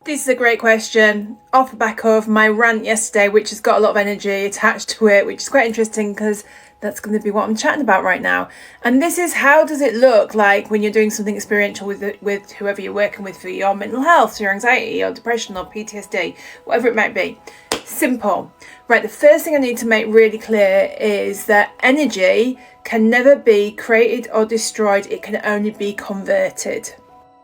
This is a great question off the back of my rant yesterday, which has got a lot of energy attached to it, which is quite interesting because that's going to be what I'm chatting about right now. And this is, how does it look like when you're doing something experiential with whoever you're working with for your mental health, your anxiety or depression or PTSD, whatever it might be. Simple. Right, the first thing I need to make really clear is that energy can never be created or destroyed. It can only be converted.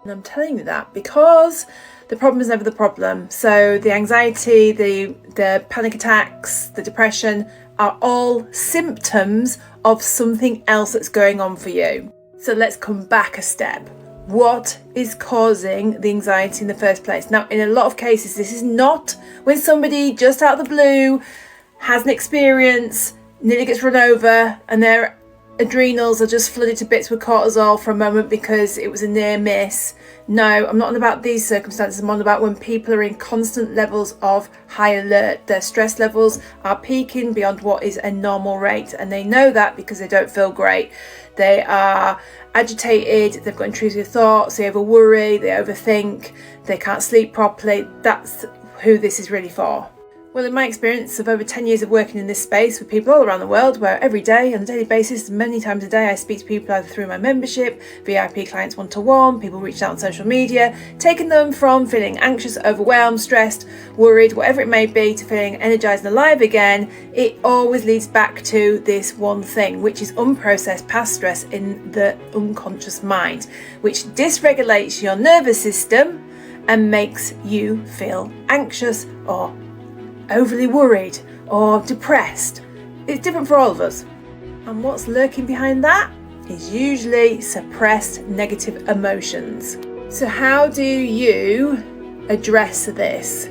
And I'm telling you that because the problem is never the problem. So the anxiety, the panic attacks, the depression are all symptoms of something else that's going on for you. So let's come back a step. What is causing the anxiety in the first place? Now, in a lot of cases, this is not when somebody just out of the blue has an experience, nearly gets run over, and their adrenals are just flooded to bits with cortisol for a moment because it was a near miss. No, I'm not on about these circumstances. I'm on about when people are in constant levels of high alert. Their stress levels are peaking beyond what is a normal rate, and they know that because they don't feel great. They are agitated, they've got intrusive thoughts, they over worry, they overthink, they can't sleep properly. That's who this is really for. Well, in my experience of over 10 years of working in this space with people all around the world, where every day on a daily basis, many times a day, I speak to people either through my membership, VIP clients one-to-one, people reached out on social media, taking them from feeling anxious, overwhelmed, stressed, worried, whatever it may be, to feeling energized and alive again. It always leads back to this one thing, which is unprocessed past stress in the unconscious mind, which dysregulates your nervous system and makes you feel anxious or overly worried or depressed. It's different for all of us. And what's lurking behind that is usually suppressed negative emotions. So how do you address this?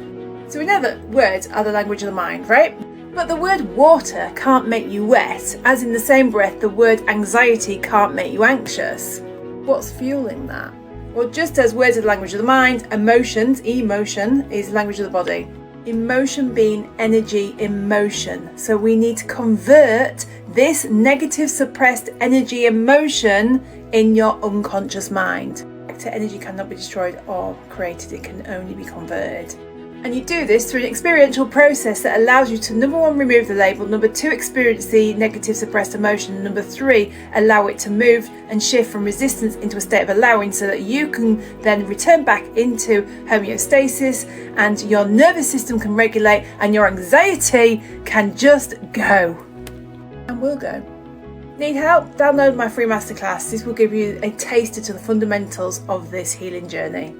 So we know that words are the language of the mind, right? But the word water can't make you wet, as in the same breath the word anxiety can't make you anxious. What's fueling that? Well, just as words are the language of the mind, emotion is the language of the body. Emotion being energy in motion. So we need to convert this negative suppressed energy emotion in your unconscious mind. Energy cannot be destroyed or created, it can only be converted. And you do this through an experiential process that allows you to, number one, remove the label, number two, experience the negative suppressed emotion, number three, allow it to move and shift from resistance into a state of allowing, so that you can then return back into homeostasis and your nervous system can regulate and your anxiety can just go. And will go. Need help? Download my free masterclass. This will give you a taster to the fundamentals of this healing journey.